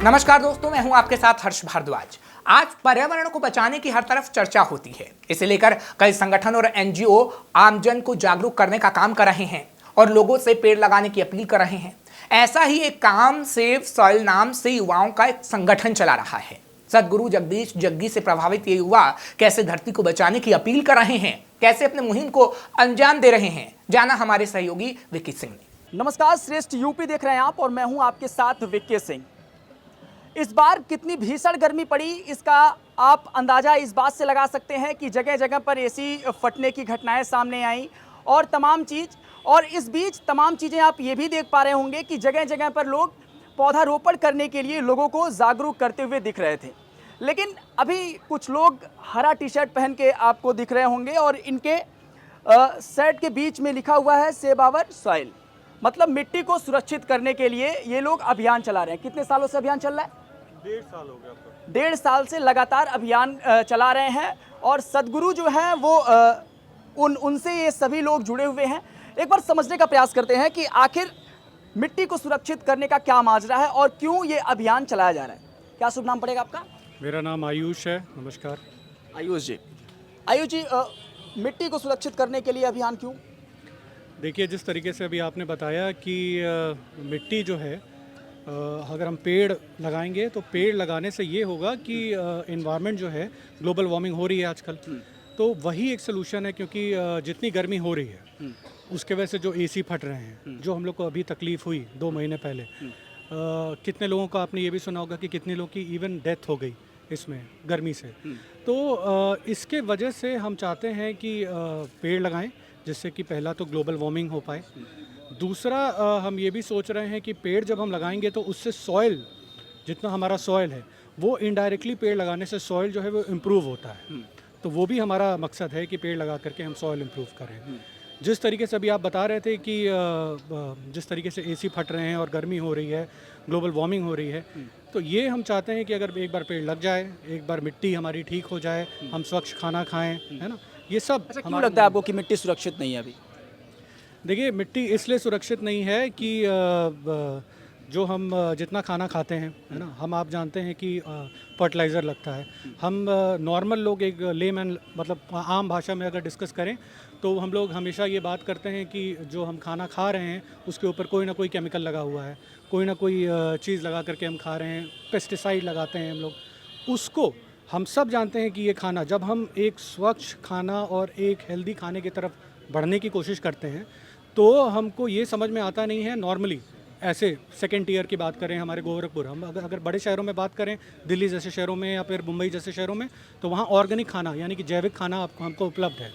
नमस्कार दोस्तों, मैं हूं आपके साथ हर्ष भारद्वाज। आज पर्यावरण को बचाने की हर तरफ चर्चा होती है। इसे लेकर कई संगठन और एनजीओ आमजन को जागरूक करने का काम कर रहे हैं और लोगों से पेड़ लगाने की अपील कर रहे हैं। ऐसा ही एक काम सेव सॉइल नाम से युवाओं का एक संगठन चला रहा है। सदगुरु जगदीश जग्गी से प्रभावित ये युवा कैसे धरती को बचाने की अपील कर रहे हैं, कैसे अपने मुहिम को अंजाम दे रहे हैं, जाना हमारे सहयोगी विक्की सिंह ने। नमस्कार, श्रेष्ठ यूपी देख रहे हैं आप और मैं हूं आपके साथ विक्की सिंह। इस बार कितनी भीषण गर्मी पड़ी, इसका आप अंदाज़ा इस बात से लगा सकते हैं कि जगह जगह पर एसी फटने की घटनाएं सामने आई और तमाम चीज़। और इस बीच तमाम चीज़ें आप ये भी देख पा रहे होंगे कि जगह जगह पर लोग पौधारोपण करने के लिए लोगों को जागरूक करते हुए दिख रहे थे। लेकिन अभी कुछ लोग हरा टी शर्ट पहन के आपको दिख रहे होंगे और इनके शर्ट के बीच में लिखा हुआ है सेव आवर सॉइल, मतलब मिट्टी को सुरक्षित करने के लिए ये लोग अभियान चला रहे हैं। कितने सालों से अभियान चल रहा है? 1.5 साल हो गया आपका। 1.5 साल से लगातार अभियान चला रहे हैं और सदगुरु जो हैं वो उनसे ये सभी लोग जुड़े हुए हैं। एक बार समझने का प्रयास करते हैं कि आखिर मिट्टी को सुरक्षित करने का क्या माजरा है और क्यों ये अभियान चलाया जा रहा है। क्या शुभ नाम पड़ेगा आपका? मेरा नाम आयुष है। नमस्कार। आयुष जी, मिट्टी को सुरक्षित करने के लिए अभियान क्यों? देखिए, जिस तरीके से अभी आपने बताया कि मिट्टी जो है, अगर हम पेड़ लगाएंगे तो पेड़ लगाने से ये होगा कि एनवायरनमेंट जो है, ग्लोबल वार्मिंग हो रही है आजकल, तो वही एक सोल्यूशन है। क्योंकि जितनी गर्मी हो रही है उसके वजह से जो एसी फट रहे हैं, जो हम लोग को अभी तकलीफ़ हुई 2 महीने पहले, कितने लोगों का आपने ये भी सुना होगा कि कितने लोगों की इवन डेथ हो गई इसमें गर्मी से। तो इसके वजह से हम चाहते हैं कि पेड़ लगाएं, जिससे कि पहला तो ग्लोबल वार्मिंग हो पाए। दूसरा, हम ये भी सोच रहे हैं कि पेड़ जब हम लगाएंगे तो उससे सॉइल, जितना हमारा सॉइल है वो इनडायरेक्टली पेड़ लगाने से सॉइल जो है वो इम्प्रूव होता है। तो वो भी हमारा मकसद है कि पेड़ लगा करके हम सॉइल इम्प्रूव करें। जिस तरीके से अभी आप बता रहे थे कि जिस तरीके से एसी फट रहे हैं और गर्मी हो रही है, ग्लोबल वार्मिंग हो रही है, तो ये हम चाहते हैं कि अगर एक बार पेड़ लग जाए, एक बार मिट्टी हमारी ठीक हो जाए, हम स्वच्छ खाना खाएं, है ना, ये सब। अच्छा, क्यों लगता है आपको कि मिट्टी सुरक्षित नहीं है अभी? देखिए, मिट्टी इसलिए सुरक्षित नहीं है कि जो हम जितना खाना खाते हैं, है ना, हम आप जानते हैं कि फर्टिलाइज़र लगता है। हम नॉर्मल लोग, एक लेमैन, मतलब आम भाषा में अगर डिस्कस करें तो हम लोग हमेशा ये बात करते हैं कि जो हम खाना खा रहे हैं उसके ऊपर कोई ना कोई केमिकल लगा हुआ है, कोई ना कोई चीज़ लगा करके हम खा रहे हैं, पेस्टिसाइड लगाते हैं हम लोग। उसको हम सब जानते हैं कि ये खाना, जब हम एक स्वच्छ खाना और एक हेल्दी खाने की तरफ बढ़ने की कोशिश करते हैं तो हमको ये समझ में आता नहीं है। नॉर्मली ऐसे सेकेंड ईयर की बात करें, हमारे गोरखपुर, हम अगर बड़े शहरों में बात करें, दिल्ली जैसे शहरों में या फिर मुंबई जैसे शहरों में, तो वहाँ ऑर्गेनिक खाना यानी कि जैविक खाना हमको उपलब्ध है।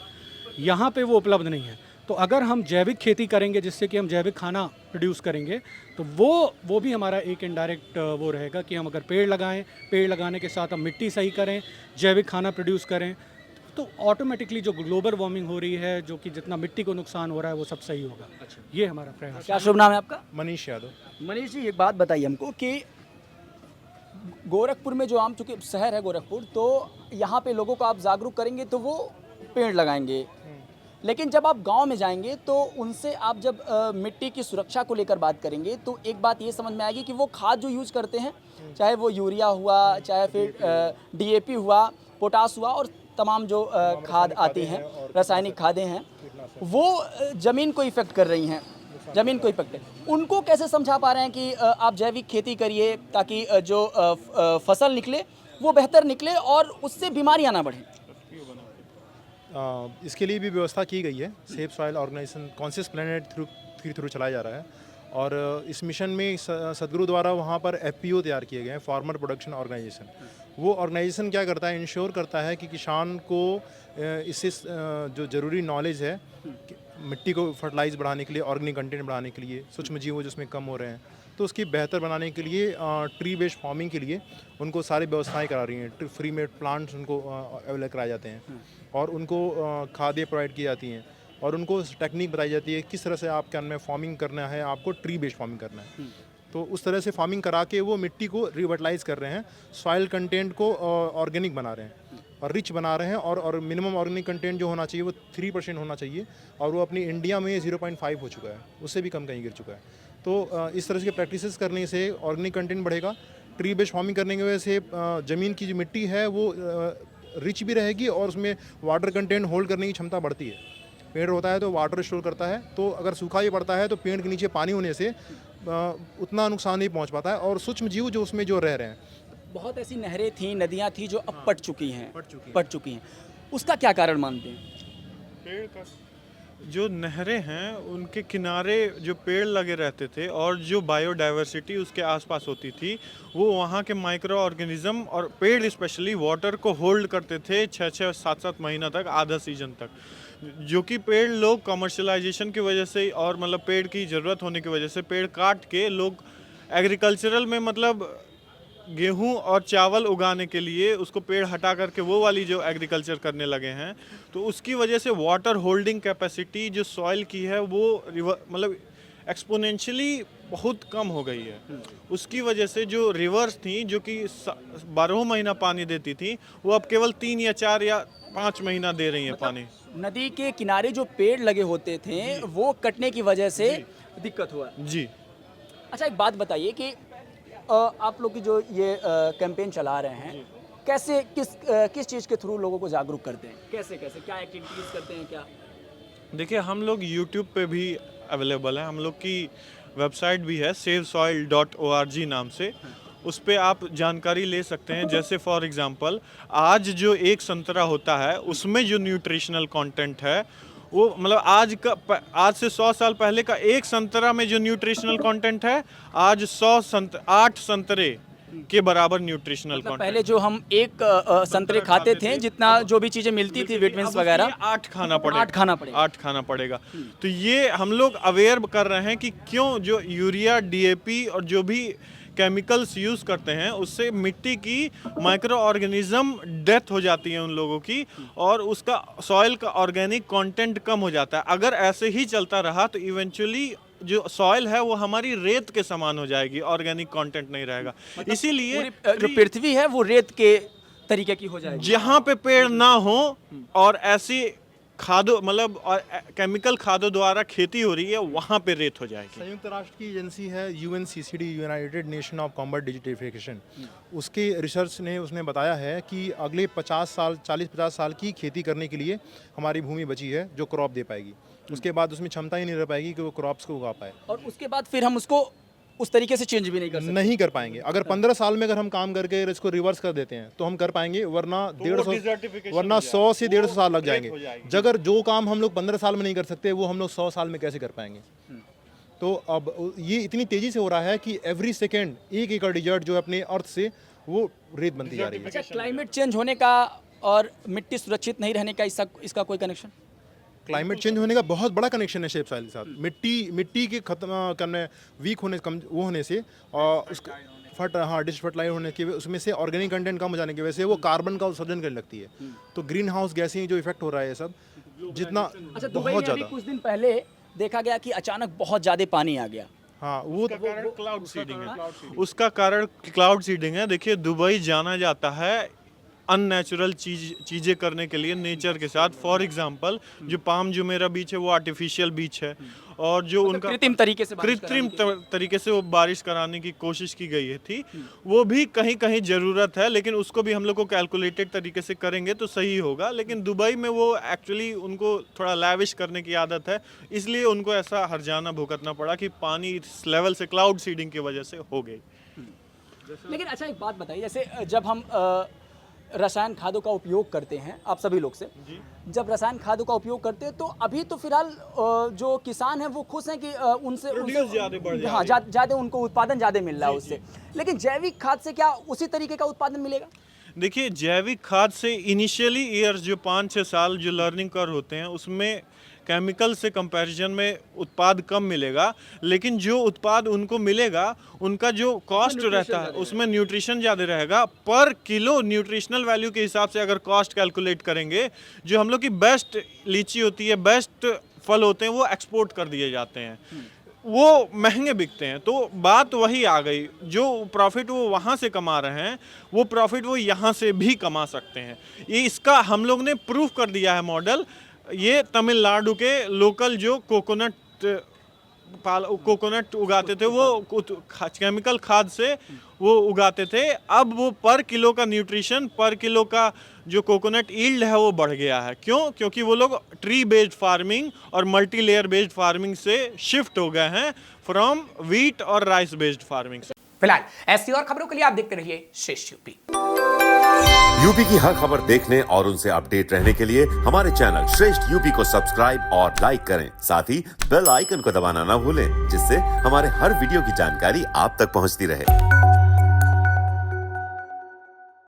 यहाँ पे वो उपलब्ध नहीं है। तो अगर हम जैविक खेती करेंगे, जिससे कि हम जैविक खाना प्रोड्यूस करेंगे, तो वो भी हमारा एक इनडायरेक्ट वो रहेगा कि हम अगर पेड़ लगाएं, पेड़ लगाने के साथ हम मिट्टी सही करें, जैविक खाना प्रोड्यूस करें, तो ऑटोमेटिकली जो ग्लोबल वार्मिंग हो रही है, जो कि जितना मिट्टी को नुकसान हो रहा है, वो सब सही होगा। अच्छा, ये हमारा प्रयास। क्या शुभ नाम है आपका? मनीष यादव। मनीष जी, एक बात बताइए हमको कि गोरखपुर में, जो आम चूँकि शहर है गोरखपुर, तो यहाँ पे लोगों को आप जागरूक करेंगे तो वो पेड़ लगाएंगे। लेकिन जब आप गांव में जाएंगे तो उनसे आप जब मिट्टी की सुरक्षा को लेकर बात करेंगे तो एक बात ये समझ में आएगी कि वो खाद जो यूज करते हैं, चाहे वो यूरिया हुआ, चाहे फिर डीएपी हुआ, पोटास हुआ और तमाम जो खाद आती हैं, रासायनिक खादें हैं, वो ज़मीन को इफ़ेक्ट कर रही हैं, ज़मीन को इफ़ेक्ट है। उनको कैसे समझा पा रहे हैं कि आप जैविक खेती करिए ताकि जो फसल निकले वो बेहतर निकले और उससे बीमारियां ना बढ़ें? इसके लिए भी व्यवस्था की गई है। Save soil organisation conscious planet through चलाया जा रहा है और इस मिशन में सदगुरु द्वारा वहाँ पर एफपीओ तैयार किए गए हैं, फार्मर प्रोडक्शन ऑर्गेनाइजेशन। वो ऑर्गेनाइजेशन क्या करता है, इंश्योर करता है कि किसान को इससे जो ज़रूरी नॉलेज है, मिट्टी को फर्टिलाइज बढ़ाने के लिए, ऑर्गेनिक कंटेंट बढ़ाने के लिए, सूक्ष्म जीवों जिसमें कम हो रहे हैं, तो उसकी बेहतर बनाने के लिए ट्री बेस्ड फार्मिंग के लिए उनको सारी व्यवस्थाएं करा रही हैं। फ्री में प्लांट्स उनको अवेलेबल कराए जाते हैं और उनको खादें प्रोवाइड की जाती हैं और उनको टेक्निक बताई जाती है किस तरह से आपके अन्न में फार्मिंग करना है, आपको ट्री बेस्ड फार्मिंग करना है। तो उस तरह से फार्मिंग करा के वो मिट्टी को रिवर्टलाइज कर रहे हैं, सॉइल कंटेंट को ऑर्गेनिक बना रहे हैं और रिच बना रहे हैं और मिनिमम ऑर्गेनिक कंटेंट जो होना चाहिए वो 3% होना चाहिए और वो अपनी इंडिया में 0.5 हो चुका है, उससे भी कम कहीं गिर चुका है। तो इस तरह की प्रैक्टिसेस करने से ऑर्गेनिक कंटेंट बढ़ेगा, ट्री बेस्ड फार्मिंग करने की वजह से ज़मीन की जो मिट्टी है वो रिच भी रहेगी और उसमें वाटर कंटेंट होल्ड करने की क्षमता बढ़ती है। पेड़ होता है तो वाटर स्टोर करता है, तो अगर सूखा भी पड़ता है तो पेड़ के नीचे पानी होने से उतना नुकसान नहीं पहुंच पाता है और सूक्ष्म जीव जो उसमें जो रह रहे हैं। बहुत ऐसी नहरें थी, नदियाँ थी जो अब पट चुकी हैं, उसका क्या कारण मानते हैं? जो नहरें हैं उनके किनारे जो पेड़ लगे रहते थे और जो बायोडाइवर्सिटी उसके आसपास होती थी, वो वहाँ के माइक्रो ऑर्गेनिज्म और पेड़ स्पेशली वाटर को होल्ड करते थे 6-6, 7-7 महीना तक, आधा सीजन तक। जो कि पेड़ लोग कमर्शलाइजेशन की वजह से और मतलब पेड़ की ज़रूरत होने की वजह से पेड़ काट के लोग एग्रीकल्चरल में मतलब गेहूं और चावल उगाने के लिए उसको पेड़ हटा करके वो वाली जो एग्रीकल्चर करने लगे हैं, तो उसकी वजह से वाटर होल्डिंग कैपेसिटी जो सॉइल की है वो मतलब एक्सपोनेंशियली बहुत कम हो गई है। उसकी वजह से जो रिवर्स थी जो कि 12 महीना पानी देती थी, वो अब केवल 3 या 4 या 5 महीना दे रही है पानी। नदी के किनारे जो पेड़ लगे होते थे वो कटने की वजह से दिक्कत हुआ। जी। अच्छा, एक बात बताइए कि आप लोग की जो ये कैंपेन चला रहे हैं, कैसे किस चीज़ के थ्रू लोगों को जागरूक करते हैं? कैसे क्या एक्टिविटीज़ करते हैं क्या? देखिए, हम लोग यूट्यूब पे भी अवेलेबल है, हम लोग की वेबसाइट भी है savesoil.org नाम से। उस पे आप जानकारी ले सकते हैं। जैसे फॉर एग्जांपल आज जो एक संतरा होता है उसमें जो न्यूट्रिशनल कंटेंट है वो मतलब आज से 100 साल पहले का एक संतरा में जो न्यूट्रिशनल कंटेंट है आज 8 संतरे के बराबर न्यूट्रिशनल मतलब कंटेंट। पहले जो हम एक संतरे खाते थे, जितना जो भी चीज़ें मिलती थी विटामिन्स वगैरह, 8 खाना पड़ेगा। 8 खाना पड़ेगा। तो ये हम लोग अवेयर कर रहे हैं कि क्यों जो यूरिया, डीएपी और जो भी केमिकल्स यूज़ करते हैं उससे मिट्टी की माइक्रो ऑर्गेनिज्म डेथ हो जाती है उन लोगों की, और उसका सॉइल का ऑर्गेनिक कंटेंट कम हो जाता है। अगर ऐसे ही चलता रहा तो इवेंचुअली जो सॉइल है वो हमारी रेत के समान हो जाएगी, ऑर्गेनिक कंटेंट नहीं रहेगा। इसीलिए जो पृथ्वी है वो रेत के तरीके की हो जाएगी। जहाँ पे पेड़ ना हो और ऐसी खादों मतलब और केमिकल खादों द्वारा खेती हो रही है, वहाँ पे रेत हो जाएगी। संयुक्त राष्ट्र की एजेंसी है UNCCD, United Nation of combat desertification. उसके रिसर्च ने उसने बताया है कि अगले 40-50 साल की खेती करने के लिए हमारी भूमि बची है जो क्रॉप दे पाएगी। उसके बाद उसमें क्षमता ही नहीं रह पाएगी कि वो क्रॉप्स को उगा पाए, और उसके बाद फिर हम उसको उस तरीके से चेंज भी नहीं कर पाएंगे। अगर 15 साल में अगर हम काम करके इसको रिवर्स कर देते हैं तो हम कर पाएंगे, वरना 100 से 150 साल लग जाएंगे। अगर जो काम हम लोग 15 साल में नहीं कर सकते वो हम लोग 100 साल में कैसे कर पाएंगे? तो अब ये इतनी तेजी से हो रहा है कि एवरी सेकेंड 1 एकड़ डिजर्ट जो अपने अर्थ से वो रेत बनती जा रही है। अच्छा, क्लाइमेट चेंज होने का और मिट्टी सुरक्षित नहीं रहने का इसका कोई कनेक्शन? क्लाइमेट चेंज होने का बहुत बड़ा कनेक्शन है शेप सॉइल के साथ। मिट्टी के खत्म करने, वीक होने, कम वो होने से और उसका डिसफर्टिलाइज होने की, उसमें से ऑर्गेनिक कंटेंट कम हो जाने की वजह से वो कार्बन का उत्सर्जन करने लगती है। तो ग्रीन हाउस गैसें जो इफेक्ट हो रहा है ये सब जितना अच्छा, दुबई बहुत में अभी ज़्यादा। कुछ दिन पहले देखा गया कि अचानक बहुत ज़्यादा पानी आ गया। हाँ, वो क्लाउड सीडिंग है। उसका कारण क्लाउड सीडिंग है। देखिए, दुबई जाना जाता है अननेचुरल चीज़ें करने के लिए नेचर के साथ। फॉर एग्जांपल जो पाम जुमेरा बीच है वो आर्टिफिशियल बीच है, और जो उनका कृत्रिम तरीके से वो बारिश कराने की कोशिश की गई थी, वो भी कहीं कहीं ज़रूरत है, लेकिन उसको भी हम लोग को कैलकुलेटेड तरीके से करेंगे तो सही होगा। लेकिन दुबई में वो एक्चुअली उनको थोड़ा लैविश करने की आदत है, इसलिए उनको ऐसा हर्जाना भुगतना पड़ा कि पानी इस लेवल से क्लाउड सीडिंग की वजह से हो गई। लेकिन अच्छा, एक बात बताइए, जैसे जब हम रसायन खादों का उपयोग करते हैं, आप सभी लोग से जब रसायन खादों का उपयोग करते हैं तो अभी तो फिलहाल जो किसान हैं वो खुश हैं कि उनसे ज़्यादा उनको उत्पादन ज़्यादा मिल रहा है उससे। लेकिन जैविक खाद से क्या उसी तरीके का उत्पादन मिलेगा? देखिए, जैविक खाद से इनिशियली ईयर्स जो 5-6 साल जो लर्निंग कर्व होते हैं उसमें केमिकल से कंपैरिजन में उत्पाद कम मिलेगा, लेकिन जो उत्पाद उनको मिलेगा उनका जो कॉस्ट रहता है उसमें न्यूट्रिशन ज़्यादा रहेगा। पर किलो न्यूट्रिशनल वैल्यू के हिसाब से अगर कॉस्ट कैलकुलेट करेंगे, जो हम लोग की बेस्ट लीची होती है, बेस्ट फल होते हैं, वो एक्सपोर्ट कर दिए जाते हैं, वो महंगे बिकते हैं। तो बात वही आ गई, जो प्रॉफिट वो वहाँ से कमा रहे हैं वो प्रॉफिट वो यहाँ से भी कमा सकते हैं। ये इसका हम लोग ने प्रूफ कर दिया है मॉडल। ये तमिलनाडु के लोकल जो कोकोनट कोकोनट उगाते थे वो केमिकल खाद से वो उगाते थे। अब वो पर किलो का न्यूट्रिशन, पर किलो का जो कोकोनट ईल्ड है वो बढ़ गया है। क्यों? क्योंकि वो लोग ट्री बेस्ड फार्मिंग और मल्टी लेयर बेस्ड फार्मिंग से शिफ्ट हो गए हैं फ्रॉम व्हीट और राइस बेस्ड फार्मिंग से। फिलहाल ऐसी और खबरों के लिए आप देखते रहिए श्रेष्ठ यूपी। यूपी की हर खबर देखने और उनसे अपडेट रहने के लिए हमारे चैनल श्रेष्ठ यूपी को सब्सक्राइब और लाइक करें। साथ ही बेल आइकन को दबाना ना भूलें, जिससे हमारे हर वीडियो की जानकारी आप तक पहुंचती रहे।